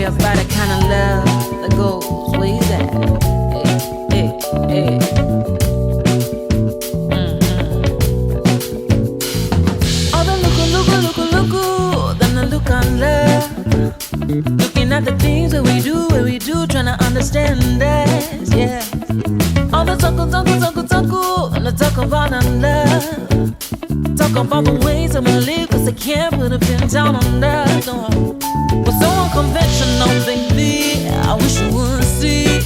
About a kind of love that goes way back. Hey, hey, hey. Oh, the look, then the look on love. Looking at the things that we do, trying to understand us, yeah. All the talk, and the talk about our love. Talk about the ways that we live, 'cause I can't put a pin down on us, no. We're so unconventional, baby, I wish you would see.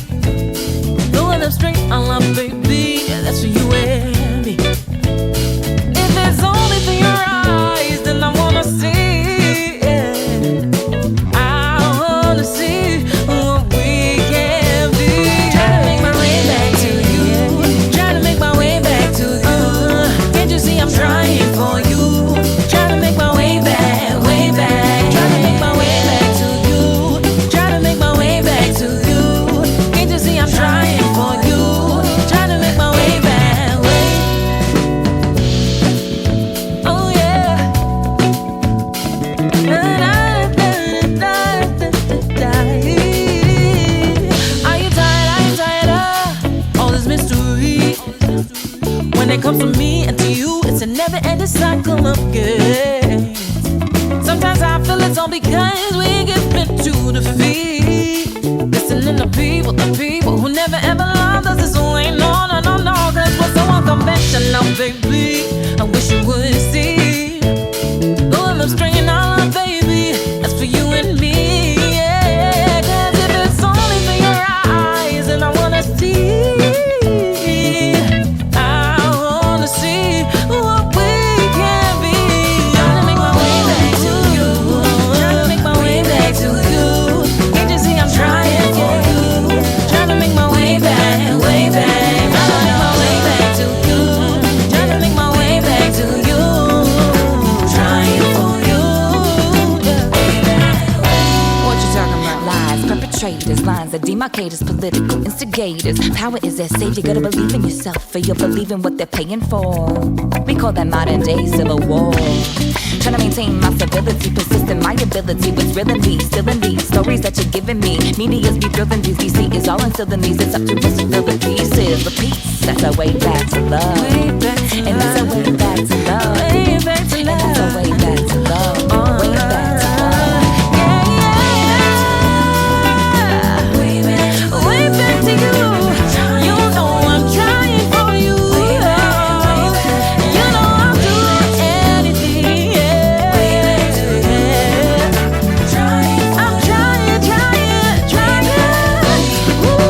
Going up straight on love, baby, that's for you and me. If it's only for your eyes, then I wanna see, yeah. I wanna see what we can be. Try to make my way back to you. Try to make my way back to you. Can't you see I'm trying for you? Try to make my way back, way back. Try to make my way back to you. Try to make my way back to you. Can't you see I'm trying for you? Try to make my way back, way. Oh yeah. Are you tired of all this mystery? When it comes to me and to you, it's a never-ending cycle of games. Sometimes I feel it's all because we give in to defeat. Listening to the people who never ever loved us this way. No, 'cause we're so unconventional, baby. I wish you would see. Going up straight and all, baby, that's for you and me, yeah. 'Cause if it's only for your eyes, and I wanna see. See what we can be. Trying to make my way back to you. Trying to make my way back to you. Can't you see I'm trying for you? Trying to make my way back, way back. Trying to make my way back to you. Trying to make my way back to you. Trying for you. What you talking about? Lies, perpetrators, lines that demarcate as political instigators. Power is at stake, you gotta believe in yourself, or you'll believe in what they're paying for. We call that modern day civil war. Trying to maintain my stability, persist in my ability. What's real in these, still in these stories that you're giving me. Media's be drilling these, DC is all instilled in these. It's up to us to fill the pieces. The peace, that's our way back to love. Way back to and that's our way back to love. Way back to love. And that's our way back to love. Way back to love. Way back to you. You know I'm trying for you. You know I'll do anything. Yeah. I'm trying. Ooh.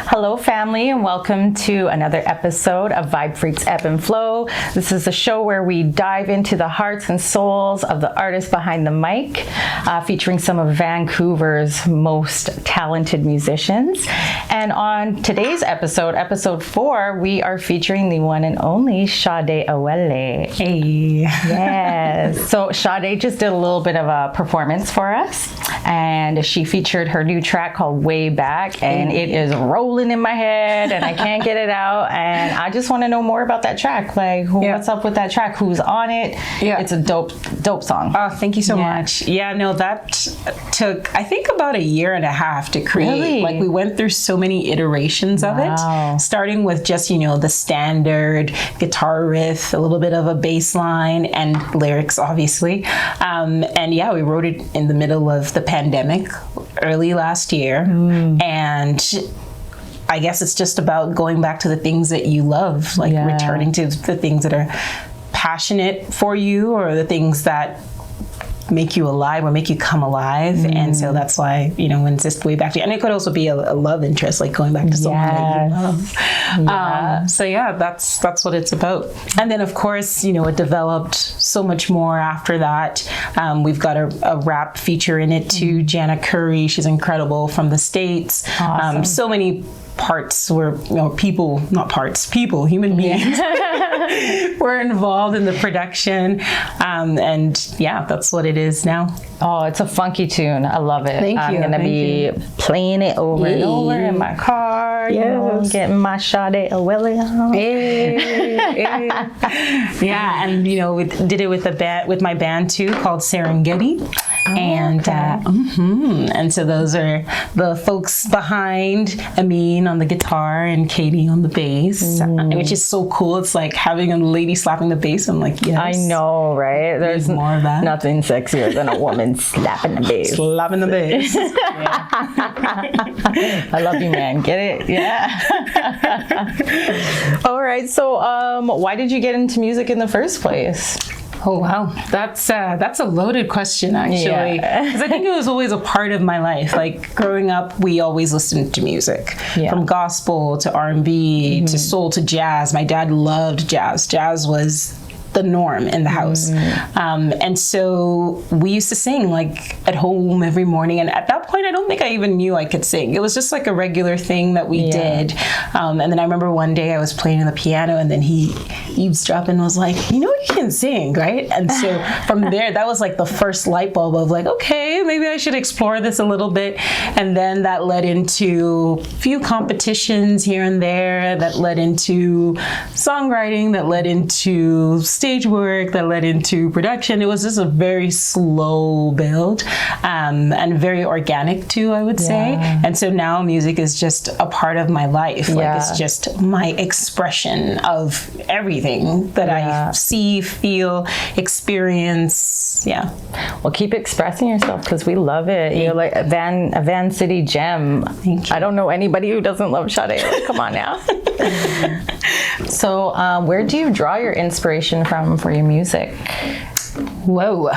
Hello family, and welcome to another episode of Vibe Freaks Ebb and Flow. This is a show where we dive into the hearts and souls of the artists behind the mic, featuring some of Vancouver's most talented musicians. And on today's episode, episode 4, we are featuring the one and only Sade Awele. Hey. Yes. So Sade just did a little bit of a performance for us, and she featured her new track called Way Back, and it is rolling in my head and I can't get it out. And I just want to know more about that track. Like, what's up with that track? Who's on it? Yeah. It's a dope song. Oh, thank you so much. Yeah, no, that took, I think, about 1.5 years to create. Really? Like, we went through so many iterations of it, starting with just, the standard guitar riff, a little bit of a bass line, and lyrics, obviously. And yeah, we wrote it in the middle of the pandemic, early last year. And I guess it's just about going back to the things that you love, like returning to the things that are passionate for you, or the things that make you alive or make you come alive. And so that's why, when it's just way back to, and it could also be a love interest, like going back to someone that you love. So yeah, that's what it's about. And then of course, it developed so much more after that. We've got a rap feature in it too, Jana Curry. She's incredible, from the States. Awesome. So many parts were, people, human beings were involved in the production. And yeah, that's what it is now. Oh, it's a funky tune. I love it. Thank you. I'm going to be playing it over and over in my car. Getting my Sade Awele on. Yeah, and we did it with my band too, called Serengeti. And so those are the folks behind Amin on the guitar and Katie on the bass, which is so cool. It's like having a lady slapping the bass. I'm like, yes. I know, right? There's more of that. Nothing sexier than a woman slapping the bass. Slapping the bass. I love you, man. Get it? Yeah. All right. So, why did you get into music in the first place? Oh wow, that's a loaded question, actually, because I think it was always a part of my life. Like, growing up, we always listened to music, from gospel to R&B to soul to jazz. My dad loved jazz. Jazz was the norm in the house. And so we used to sing like at home every morning. And at that point, I don't think I even knew I could sing. It was just like a regular thing that we did. And then I remember one day I was playing the piano, and then he eavesdropped and was like, you can sing, right? And so from there, that was like the first light bulb of like, okay, maybe I should explore this a little bit. And then that led into a few competitions here and there, that led into songwriting, that led into stage work, that led into production. It was just a very slow build, and very organic too, I would say. And so now music is just a part of my life. Like, it's just my expression of everything that I see, feel, experience. Well, keep expressing yourself, because we love it. You're like a Van City gem. Thank you. I don't know anybody who doesn't love Sade. Like, come on now. So, where do you draw your inspiration from for your music? Whoa.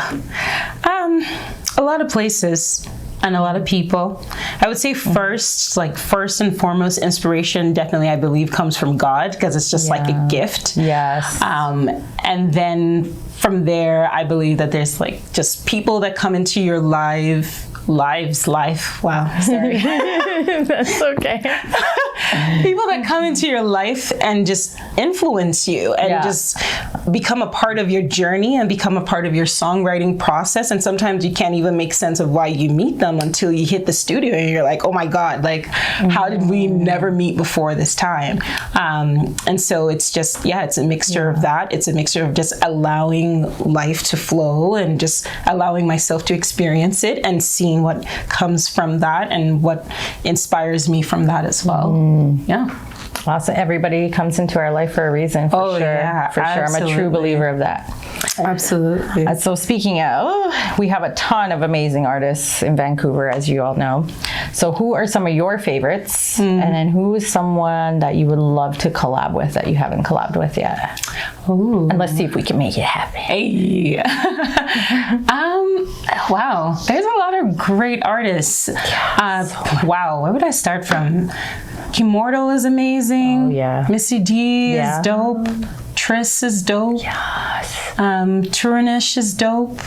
A lot of places and a lot of people. I would say first and foremost, inspiration definitely, I believe, comes from God, because it's just like a gift. Yes. And then from there, I believe that there's like just people that come into your life. Wow, sorry. That's okay. People that come into your life and just influence you and just become a part of your journey and become a part of your songwriting process. And sometimes you can't even make sense of why you meet them until you hit the studio and you're like, oh my God, like, how did we never meet before this time? And so it's just, it's a mixture of that. It's a mixture of just allowing life to flow and just allowing myself to experience it and seeing what comes from that and what inspires me from that as well. Awesome. Everybody comes into our life for a reason, for sure. I'm a true believer of that. Absolutely. So speaking of, we have a ton of amazing artists in Vancouver, as you all know. So who are some of your favorites? And then who is someone that you would love to collab with that you haven't collabed with yet? Ooh. And let's see if we can make it happen. Hey. Wow. There's a lot of great artists. Wow. Where would I start from? Kimordo is amazing. Oh, yeah. Missy D is dope. Triss is dope. Yes. Turnish is dope.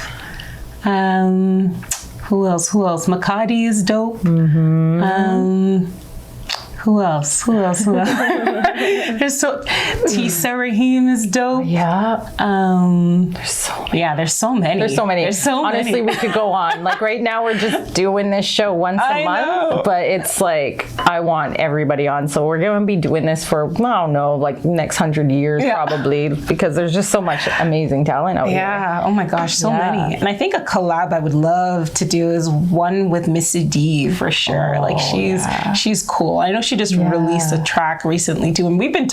Who else? Makati is dope. Who else? There's Tisa Rahim is dope. Yeah. There's so Yeah, there's so many. Honestly, we could go on. Like right now, we're just doing this show once a month, but it's like I want everybody on. So we're going to be doing this for, I don't know, like next 100 years probably, because there's just so much amazing talent out here. Yeah. Oh my gosh, so many. And I think a collab I would love to do is one with Miss Adi for sure. She's cool. I know she just released a track recently too, and we've been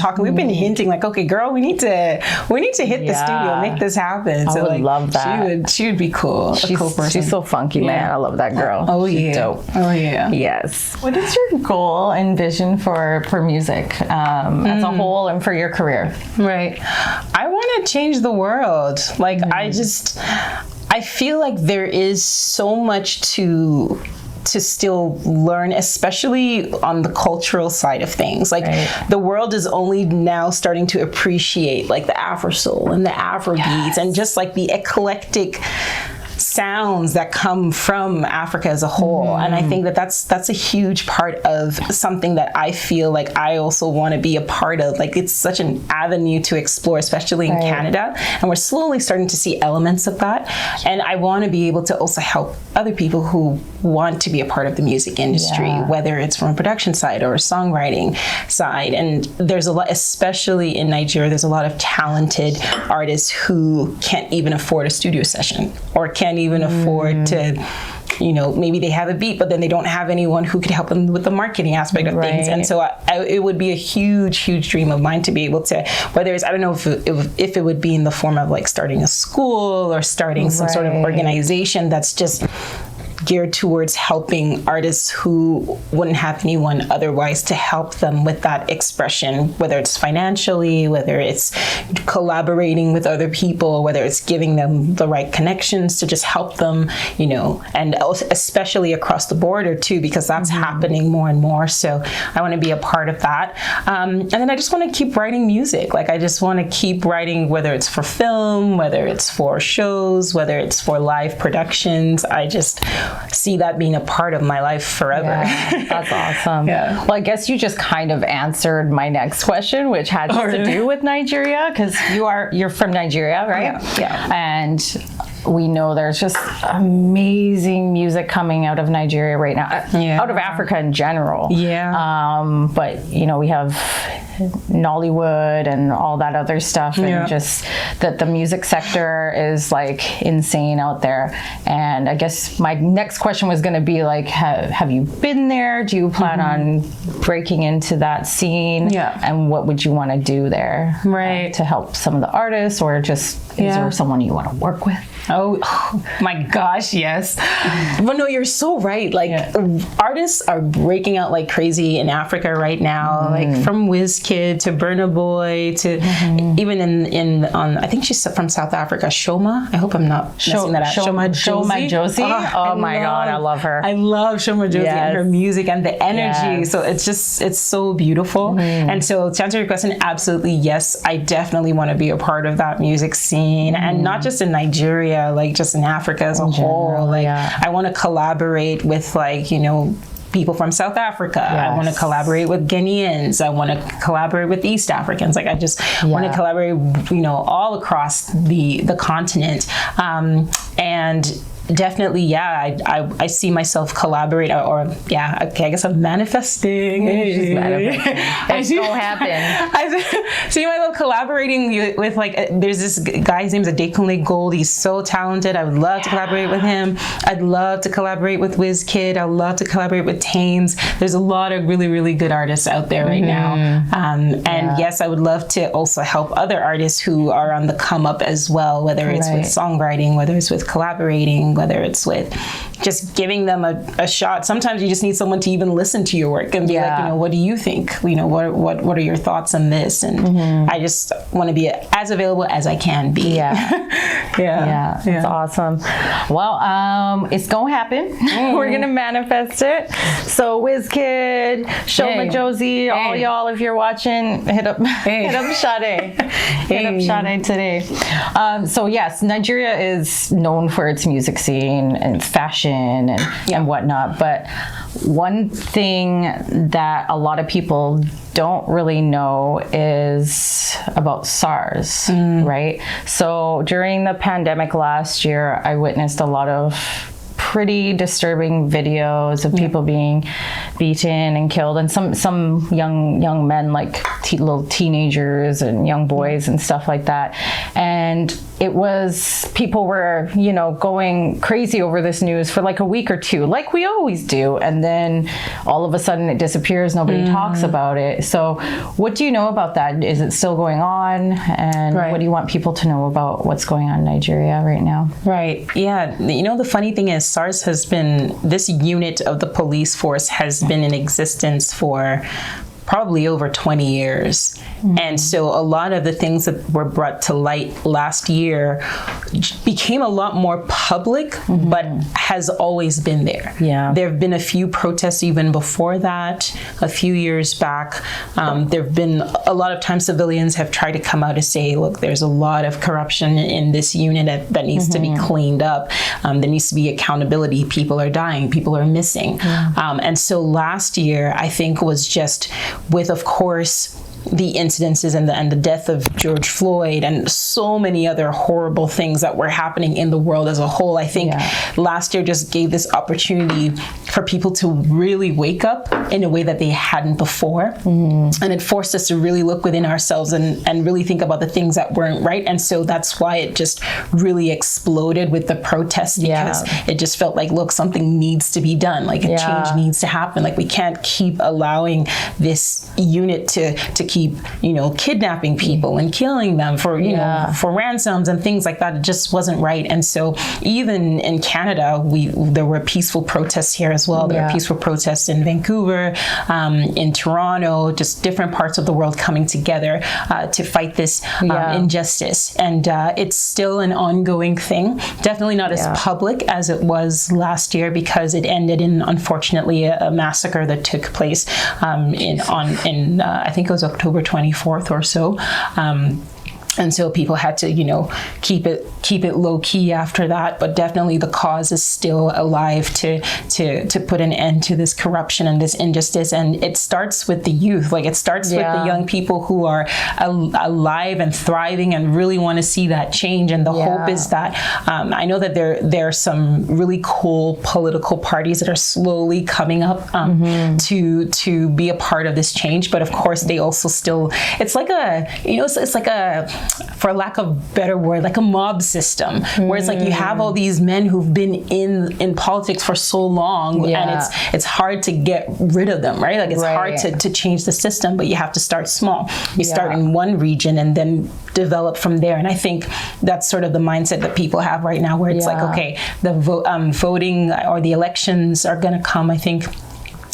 hinting like, okay, girl, we need to hit the studio, make this happen. I would love that. She would be cool. She's so funky, man. I love that girl. Oh, she's dope. Oh yeah. Yes. What is your goal and vision for music as a whole and for your career? Right. I want to change the world. Like I feel like there is so much to still learn, especially on the cultural side of things. Like the world is only now starting to appreciate like the Afro soul and the Afro beats and just like the eclectic sounds that come from Africa as a whole. And I think that's a huge part of something that I feel like I also want to be a part of. Like it's such an avenue to explore, especially in Canada. And we're slowly starting to see elements of that. And I want to be able to also help other people who want to be a part of the music industry, whether it's from a production side or a songwriting side. And there's a lot, especially in Nigeria, there's a lot of talented artists who can't even afford a studio session or can't even afford to, you know, maybe they have a beat, but then they don't have anyone who could help them with the marketing aspect of things. And so it would be a huge dream of mine to be able to, whether it's, I don't know if it would be in the form of like starting a school or starting some sort of organization that's just geared towards helping artists who wouldn't have anyone otherwise to help them with that expression, whether it's financially, whether it's collaborating with other people, whether it's giving them the right connections to just help them, you know, and especially across the border too, because that's happening more and more. So I want to be a part of that. And then I just want to keep writing music. Like I just want to keep writing, whether it's for film, whether it's for shows, whether it's for live productions. I just see that being a part of my life forever. Yeah, that's awesome. Well, I guess you just kind of answered my next question, which has to do with Nigeria, because you're from Nigeria, right? Yeah. And we know there's just amazing music coming out of Nigeria right now, out of Africa in general. But you know, we have Nollywood and all that other stuff, and just that the music sector is like insane out there. And I guess my next question was going to be like, have you been there? Do you plan on breaking into that scene? And what would you want to do there to help some of the artists, or just is there someone you want to work with? Oh my gosh, yes. But no, you're so right. Like artists are breaking out like crazy in Africa right now, like from Wizkid to Burna Boy to even on I think she's from South Africa, Shoma. I hope I'm not messing that up. Shoma Josie. Oh my God, I love her. I love Shoma Josie and her music and the energy. So it's so beautiful. And so to answer your question, absolutely yes. I definitely want to be a part of that music scene, and not just in Nigeria, like just in Africa as a whole. Like I want to collaborate with, like, you know, people from South Africa. I want to collaborate with Ghanaians. I want to collaborate with East Africans. Like I just want to collaborate, you know, all across the continent. And definitely, I see myself collaborate, I guess I'm manifesting. It's gonna happen. I see myself collaborating with like, there's this guy's name is Adekunle Gold. He's so talented. I would love to collaborate with him. I'd love to collaborate with Wizkid. I'd love to collaborate with Tames. There's a lot of really good artists out there right now. And yes, I would love to also help other artists who are on the come up as well, whether it's with songwriting, whether it's with collaborating, whether it's with just giving them a shot. Sometimes you just need someone to even listen to your work and be like, you know, what do you think? You know, what are your thoughts on this? And I just want to be as available as I can be. It's awesome. Well, it's gonna happen. We're gonna manifest it. So Wizkid, Shoma Josie, all y'all, if you're watching, hit up Sade. Hit up Sade today. So yes, Nigeria is known for its music scene and fashion beaten and whatnot. But one thing that a lot of people don't really know is about SARS, right? So during the pandemic last year, I witnessed a lot of pretty disturbing videos of people being beaten and killed, and some young men, like little teenagers and young boys and stuff like that. And it was, people were, you know, going crazy over this news for like a week or two, like we always do, and then all of a sudden it disappears. Nobody talks about it. So what do you know about that? Is it still going on? And what do you want people to know about what's going on in Nigeria right now? Right. Yeah. You know, the funny thing is SARS has been, this unit of the police force has been in existence for probably over 20 years. And so a lot of the things that were brought to light last year became a lot more public, but has always been there. Yeah. There have been a few protests even before that, a few years back. There have been a lot of times civilians have tried to come out and say, look, there's a lot of corruption in this unit that needs to be cleaned up. There needs to be accountability. People are dying. People are missing. And so last year, I think, was just with, of course, the incidences and the death of George Floyd and so many other horrible things that were happening in the world as a whole. I think last year just gave this opportunity for people to really wake up in a way that they hadn't before. And it forced us to really look within ourselves and really think about the things that weren't right. And so that's why it just really exploded with the protests, because it just felt like, look, something needs to be done. Like a change needs to happen. Like we can't keep allowing this unit to keep, you know, kidnapping people and killing them for, you know, for ransoms and things like that. It just wasn't right. And so even in Canada, there were peaceful protests here as well. There were peaceful protests in Vancouver, in Toronto, just different parts of the world coming together to fight this injustice. And it's still an ongoing thing. Definitely not as public as it was last year, because it ended in, unfortunately, a massacre that took place in I think it was October 24th or so. And so people had to, you know, keep it low key after that. But definitely the cause is still alive to put an end to this corruption and this injustice. And it starts with the youth. Like it starts with the young people who are alive and thriving and really want to see that change. And the hope is that I know that there are some really cool political parties that are slowly coming up to be a part of this change. But of course, they also still, it's like a, you know, it's like a, for lack of a better word, like a mob system, where it's like you have all these men who've been in politics for so long, and it's hard to get rid of them, right? Like it's hard to change the system, but you have to start small. You start in one region and then develop from there. And I think that's sort of the mindset that people have right now, where it's like, okay, the voting or the elections are going to come, I think,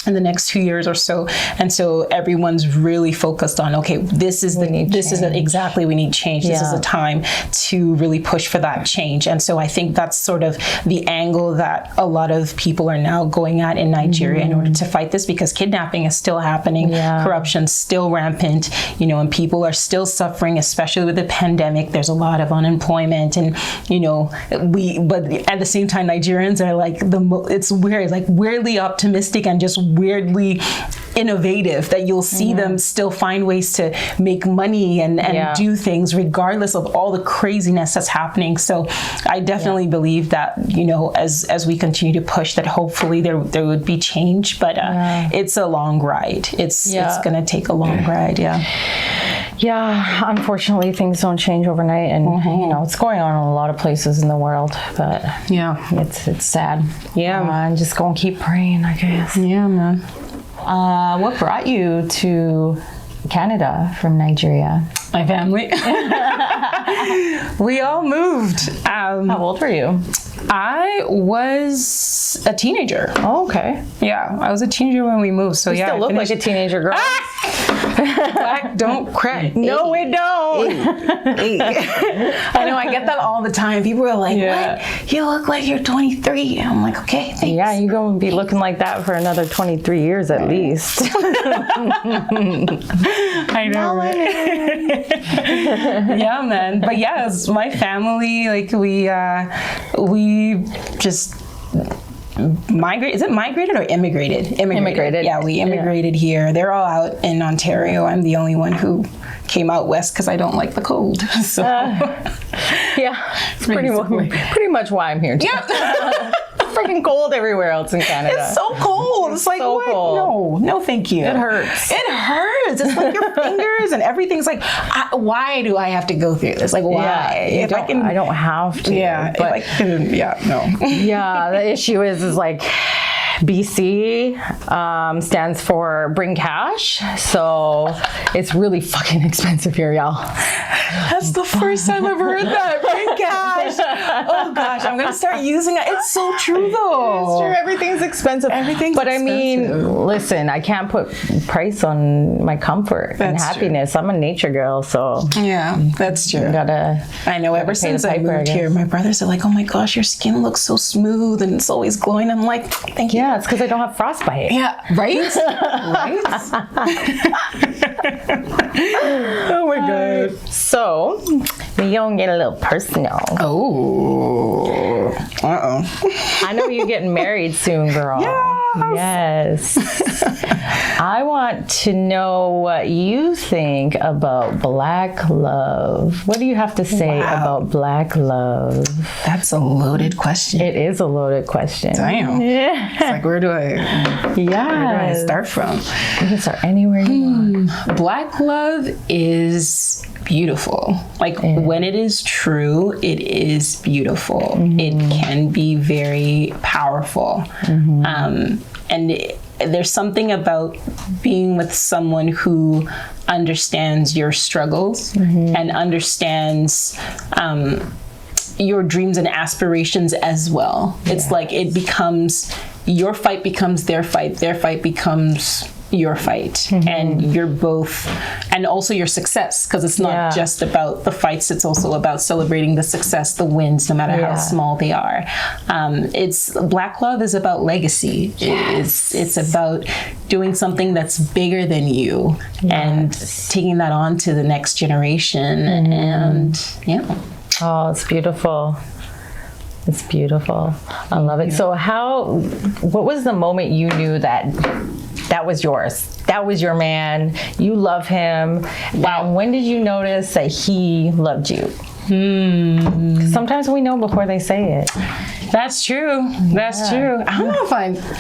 in the next 2 years or so. And so everyone's really focused on, okay, exactly, we need change. This is a time to really push for that change. And so I think that's sort of the angle that a lot of people are now going at in Nigeria in order to fight this, because kidnapping is still happening, corruption's still rampant, you know, and people are still suffering, especially with the pandemic. There's a lot of unemployment, and, you know, but at the same time, Nigerians are like, it's weird, like weirdly optimistic and just weirdly innovative, that you'll see them still find ways to make money and do things regardless of all the craziness that's happening. So I definitely believe that, you know, as we continue to push, that hopefully there would be change, but it's a long ride. It's going to take a long ride. Yeah, unfortunately, things don't change overnight, and you know, it's going on in a lot of places in the world. But it's sad. And just go and keep praying, I guess. Yeah, man. What brought you to Canada from Nigeria? My family. We all moved. How old were you? I was a teenager. Oh, okay. Yeah, I was a teenager when we moved. So you still look like a teenager girl. Black don't crack. No, we don't. I know, I get that all the time. People are like, what? You look like you're 23. I'm like, okay, thanks. Yeah, you're going to be looking like that for another 23 years at least. I know, right? Yeah, man. But yes, my family, like we just migrated. Is it migrated or immigrated? Immigrated. Yeah, we immigrated here. They're all out in Ontario. I'm the only one who came out west because I don't like the cold. So it's pretty much why I'm here too. Yeah. Freaking cold everywhere else in Canada. It's so cold. It's like, so what? Cold. No, thank you. It hurts. It hurts. It's like your fingers and everything's like, why do I have to go through this? Like, why? Yeah, I don't have to. Yeah, but if I can, no. Yeah, the issue is like, BC stands for bring cash, so it's really fucking expensive here, y'all. That's the first time I've heard that. Bring cash. Oh gosh, I'm gonna start using it. It's so true though. It's true. Everything's expensive. But I mean, listen, I can't put price on my comfort and happiness. True. I'm a nature girl, so yeah, that's true. I know. Ever since I moved here, my brothers are like, "Oh my gosh, your skin looks so smooth and it's always glowing." I'm like, "Thank you." Yeah, it's because I don't have frostbite. Yeah, right? Right? Oh my God. So, we gonna get a little personal. Oh. Uh-oh. I know you're getting married soon, girl. Yes. I want to know what you think about Black love. What do you have to say about Black love? That's a loaded question. It is a loaded question. Damn. Yeah. It's like, where do I start from? You can start anywhere you want. Black love is beautiful. Like when it is true, it is beautiful. It can be very powerful. There's something about being with someone who understands your struggles and understands your dreams and aspirations as well. It's like it becomes, your fight becomes their fight becomes your fight, and you're both, and also your success, because it's not just about the fights, it's also about celebrating the success, the wins, no matter how small they are. It's Black love is about legacy. It's about doing something that's bigger than you and taking that on to the next generation. And oh, it's beautiful. It's beautiful. I love it. So what was the moment you knew that was yours? That was your man. You love him. Wow. And when did you notice that he loved you? Sometimes we know before they say it. That's true. That's true. I don't know if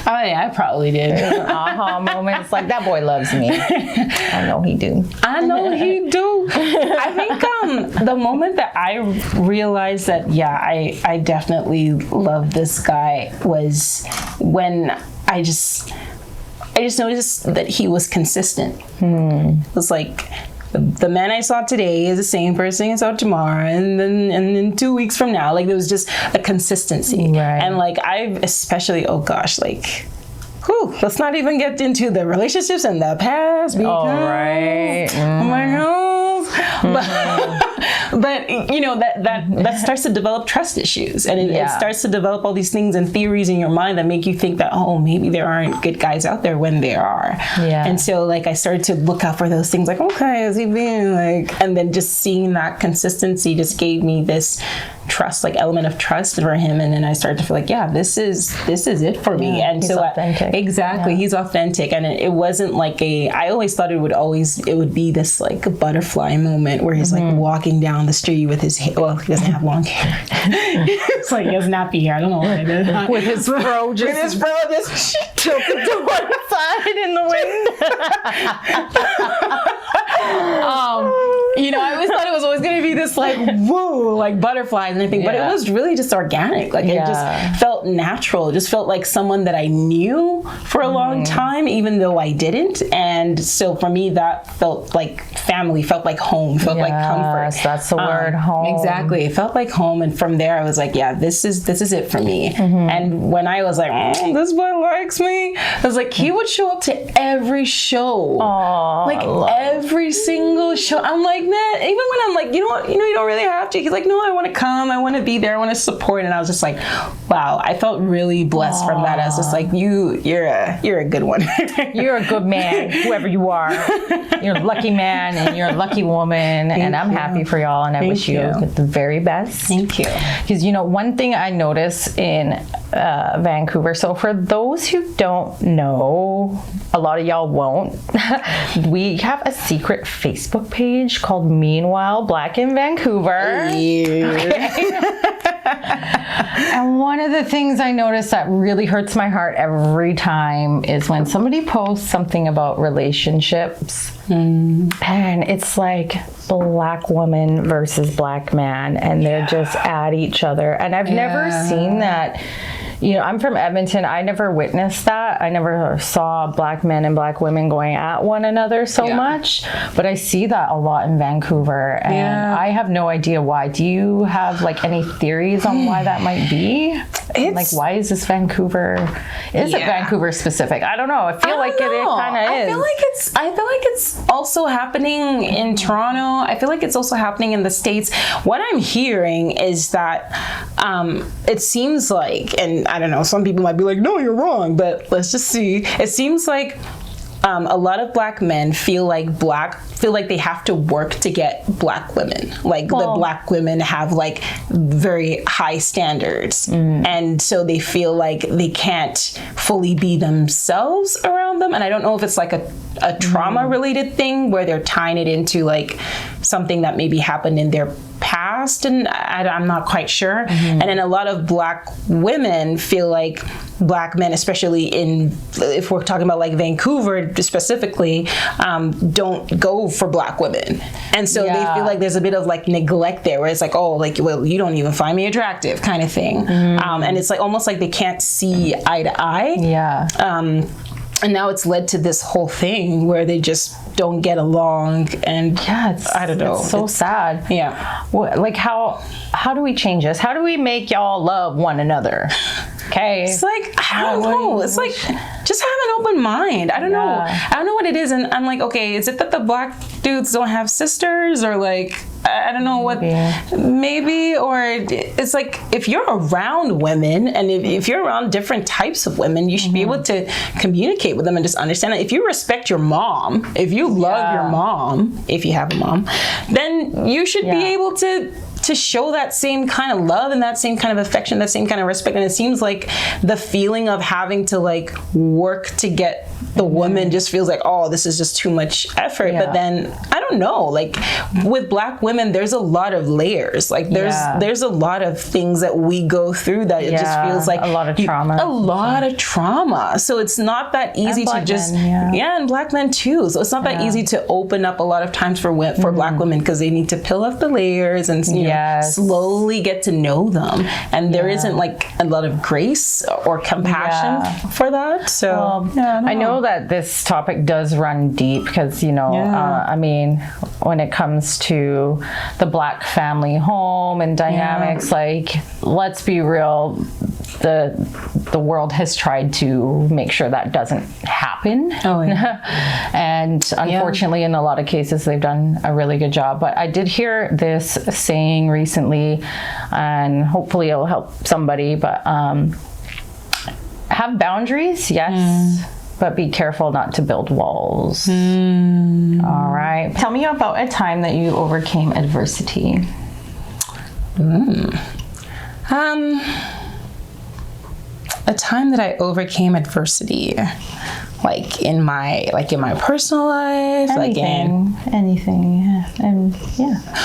I probably did. There's an aha moment. It's like, that boy loves me. I know he do. I know he do. I think the moment that I realized that, I definitely love this guy was when I just noticed that he was consistent. It was like, the man I saw today is the same person I saw tomorrow, and then 2 weeks from now, like there was just a consistency. Right. And like I've especially, let's not even get into the relationships in the past because oh my God. But that starts to develop trust issues, and it starts to develop all these things and theories in your mind that make you think that, maybe there aren't good guys out there when there are. And so like I started to look out for those things, like, okay, is he being like, and then just seeing that consistency just gave me this trust, like element of trust for him. And then I started to feel like, this is it for me. And he's so authentic. Exactly. He's authentic. And it wasn't like I always thought it would be this like a butterfly moment where he's like walking down the street with his hair. Well, he doesn't have long hair. It's like he has nappy hair. I don't know what I did. With his fro just tilted to one side in the wind. I always thought it was always going to be this like, woo, like butterflies and everything, but it was really just organic. Like it just felt natural. It just felt like someone that I knew for a long time, even though I didn't. And so for me, that felt like family, felt like home, felt like comfort. Yes, that's the word, home. Exactly. It felt like home. And from there, I was like, this is it for me. And when I was like, this boy likes me, I was like, he would show up to every show. Like every single show. I'm like, man, even when I'm like, you don't really have to. He's like, no, I want to come. I want to be there. I want to support. And I was just like, wow, I felt really blessed from that. I was just like, you're a good one. You're a good man, whoever you are. You're a lucky man and you're a lucky woman. And I'm happy for y'all, and I wish you the very best. Thank you. Because, one thing I notice in Vancouver. So for those who don't know, a lot of y'all won't, we have a secret Facebook page called Meanwhile Black in Vancouver. Yeah. And one of the things I notice that really hurts my heart every time is when somebody posts something about relationships and it's like black woman versus black man, and they're just at each other. And I've never seen that. You know, I'm from Edmonton. I never witnessed that. I never saw black men and black women going at one another so much. But I see that a lot in Vancouver. And I have no idea why. Do you have like any theories on why that might be? Like, why is this Vancouver? Is it Vancouver specific? I don't know. I feel like it kind of is. I feel like it's also happening in Toronto. I feel like it's also happening in the States. What I'm hearing is that it seems like, and I don't know, some people might be like, no, you're wrong, but let's just see. It seems like a lot of black men feel like they have to work to get black women. Like the black women have like very high standards. And so they feel like they can't fully be themselves around them. And I don't know if it's like a trauma related thing where they're tying it into like something that maybe happened in their past, and I'm not quite sure. And then a lot of black women feel like black men, especially if we're talking about like Vancouver specifically, don't go for black women. And so they feel like there's a bit of like neglect there, where it's like, oh, like, well, you don't even find me attractive kind of thing. And it's like almost like they can't see eye to eye. And now it's led to this whole thing where they just don't get along, and I don't know. It's so sad. Like how do we change this? How do we make y'all love one another? Okay. It's like, I don't know. It's like, just have an open mind. I don't know. I don't know what it is. And I'm like, okay, is it that the black dudes don't have sisters, or like, I don't know what, maybe, or it's like, if you're around women, and if you're around different types of women, you should be able to communicate with them and just understand that if you respect your mom, if you love your mom, if you have a mom, then you should be able to show that same kind of love and that same kind of affection, that same kind of respect. And it seems like the feeling of having to like work to get the woman just feels like, oh, this is just too much effort. But then I don't know, like with black women, there's a lot of layers. Like there's a lot of things that we go through that it just feels like a lot of trauma. So it's not that easy to just and black men too. So it's not that easy to open up a lot of times for black women, because they need to peel off the layers and you know, slowly get to know them, and there isn't like a lot of grace or compassion for that. So I know that this topic does run deep, because you know I mean, when it comes to the black family home and dynamics, like, let's be real, the world has tried to make sure that doesn't happen. And unfortunately, in a lot of cases, they've done a really good job. But I did hear this saying recently, and hopefully it'll help somebody, but have boundaries, but be careful not to build walls. All right. Tell me about a time that you overcame adversity. A time that I overcame adversity, like in my personal life, anything.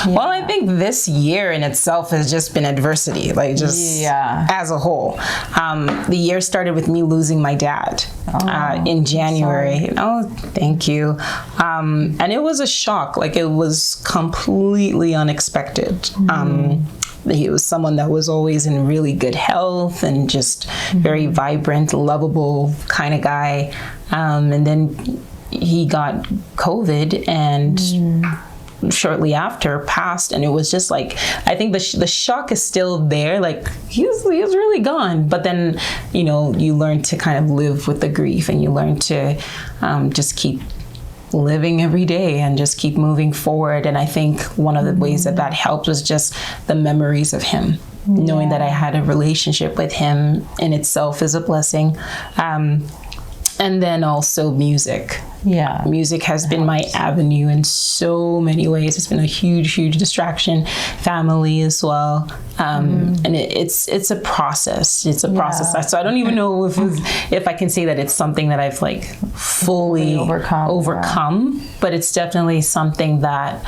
Well, I think this year in itself has just been adversity, like just as a whole. The year started with me losing my dad in January. Thank you. And it was a shock. Like, it was completely unexpected. He was someone that was always in really good health and just very vibrant, lovable kind of guy. And then he got COVID and shortly after passed. And it was just like, I think the shock is still there. Like, he was really gone. But then, you know, you learn to kind of live with the grief, and you learn to just keep living every day and just keep moving forward. And I think one of the ways that helped was just the memories of him. Knowing that I had a relationship with him in itself is a blessing. And then also music. Yeah. Music has been my avenue in so many ways. It's been a huge distraction. Family as well. And it's a process. It's a process. So I don't even know if I can say that it's something that I've like fully overcome. But it's definitely something that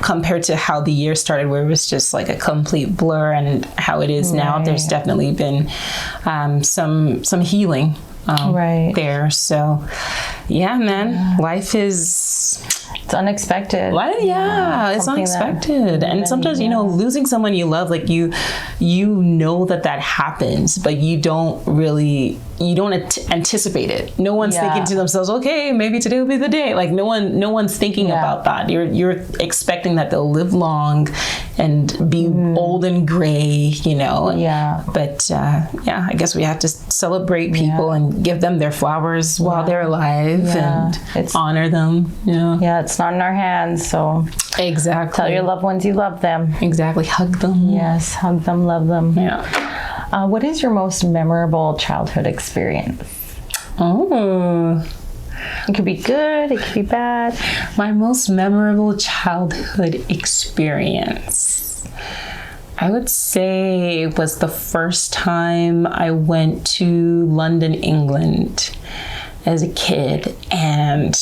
compared to how the year started, where it was just like a complete blur, and how it is now, there's definitely been some healing there. So yeah, man, life is... It's unexpected. It's unexpected. And sometimes, you know, losing someone you love, like you know that happens, but you don't anticipate it. No one's thinking to themselves, okay, maybe today will be the day. Like no one's thinking about that. You're expecting that they'll live long and be old and gray, you know. Yeah. But I guess we have to celebrate people and give them their flowers while they're alive and honor them. Yeah, it's not in our hands, so exactly. Tell your loved ones you love them. Exactly. Hug them. Yes, hug them, love them. Yeah. What is your most memorable childhood experience? Oh. It could be good, it could be bad. My most memorable childhood experience, I would say, was the first time I went to London, England as a kid. And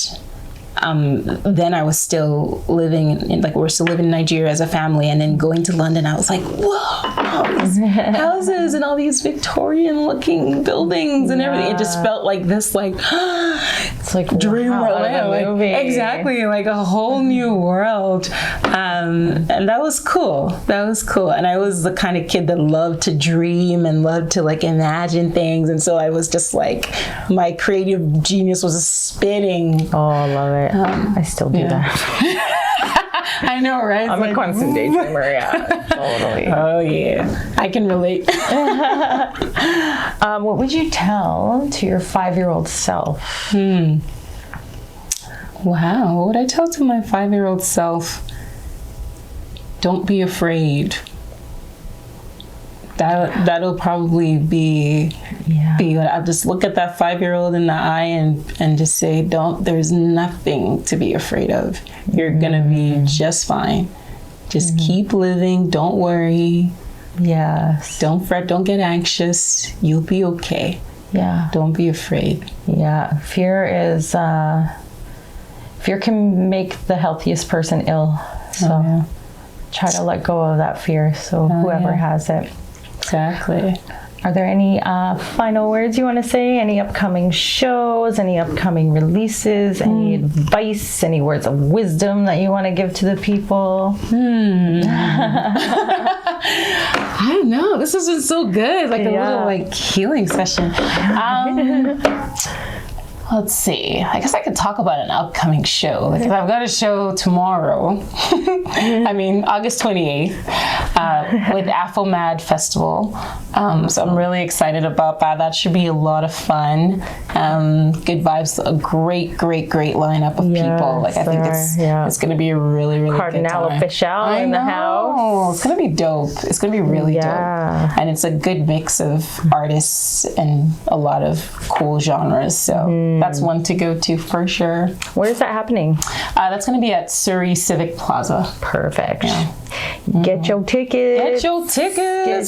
then I was still living we were still living in Nigeria as a family, and then going to London, I was like, whoa, all these houses and all these Victorian looking buildings and everything. It just felt like this, like, it's like dreamland, exactly, like a whole new world. And that was cool. And I was the kind of kid that loved to dream and loved to like imagine things, and so I was just like, my creative genius was spinning. Oh, I love it. I still do that. I know, right? I'm a constant daydreamer, totally. Oh, yeah. I can relate. What would you tell to your 5-year-old self? Wow. What would I tell to my 5-year-old self? Don't be afraid. That'll probably be what I'll just look at that 5-year-old in the eye and just say, there's nothing to be afraid of. You're gonna be just fine. Just keep living, don't worry. Yes. Don't fret, don't get anxious. You'll be okay. Yeah. Don't be afraid. Yeah. Fear can make the healthiest person ill. So try to let go of that fear. So whoever has it. Exactly. Are there any final words you want to say? Any upcoming shows, any upcoming releases, any advice, any words of wisdom that you want to give to the people? I don't know. This has been so good. Like a little healing session. Let's see. I guess I could talk about an upcoming show. Because I've got a show tomorrow. August 28th with AfroMad Festival. So I'm really excited about that. That should be a lot of fun. Good vibes. A great lineup of people. Like I think it's going to be a really good time. Cardinal Official in the house. It's going to be dope. It's going to be really dope. And it's a good mix of artists and a lot of cool genres. So that's one to go to for sure. Where is that happening? That's going to be at Surrey Civic Plaza. Perfect. Yeah. Get your tickets.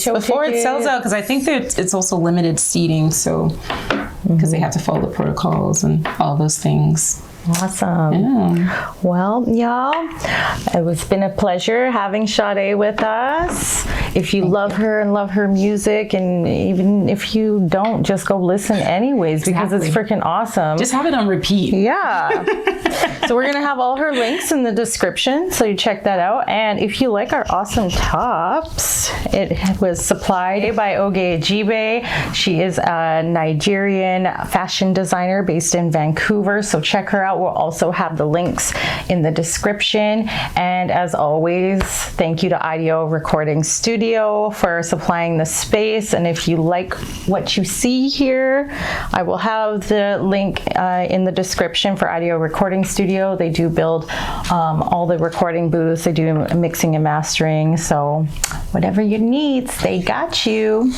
Before it sells out, because I think that it's also limited seating, so because they have to follow the protocols and all those things. Awesome. Yeah. Well, y'all, it's been a pleasure having Sade with us. If you love her and love her music, and even if you don't, just go listen anyways, because it's freaking awesome. Just have it on repeat. Yeah. So we're going to have all her links in the description, so you check that out. And if you like our awesome tops, it was supplied by Oge Ejibe. She is a Nigerian fashion designer based in Vancouver, so check her out. We'll also have the links in the description. And as always, thank you to Idio Recording Studio for supplying the space. And if you like what you see here, I will have the link in the description for Idio Recording Studio. They do build all the recording booths. They do mixing and mastering. So whatever you need, they got you.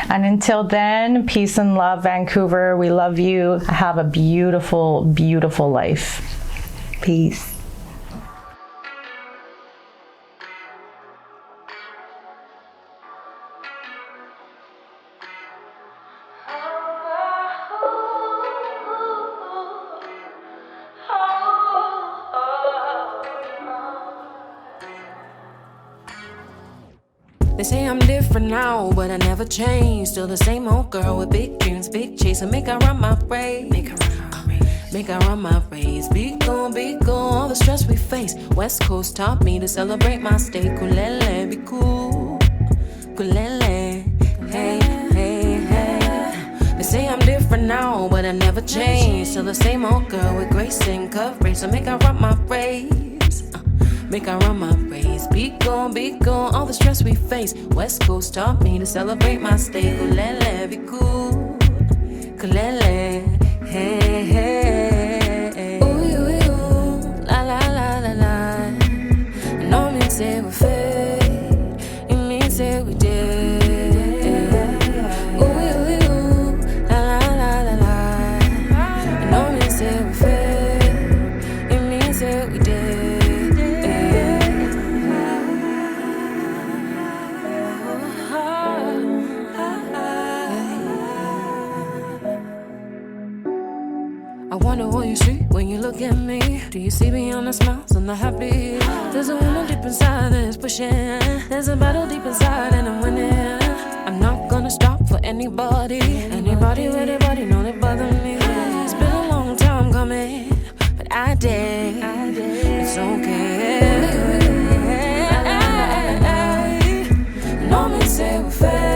And until then, peace and love, Vancouver. We love you. Have a beautiful, beautiful life. Peace. They say I'm different now, but I never changed. Still the same old girl with big dreams, big chase, and make her run my race. Make her run my race. Be gone, all the stress we face. West Coast taught me to celebrate my state. Kulele, be cool. Kulele, hey, hey, hey. They say I'm different now, but I never changed. Still the same old girl with grace and courage, so make her run my race. Make her run my race. Be gone, all the stress we face. West Coast taught me to celebrate my state. Kulele, be cool. Kulele, hey, hey. Ooh, ooh, ooh, la, la, la, la, la. No mean say we fake. It means say we did. Ooh, ooh, ooh, la, la, la, la, la. No mean say we fake. It means say we did. I wonder what you see when you look at me. Do you see beyond the smiles and the happy? There's a woman deep inside that's pushing. There's a battle deep inside and I'm winning. I'm not gonna stop for anybody. Anybody with a body know they bother me. It's been a long time coming, but I did. It's okay. No me say we fail.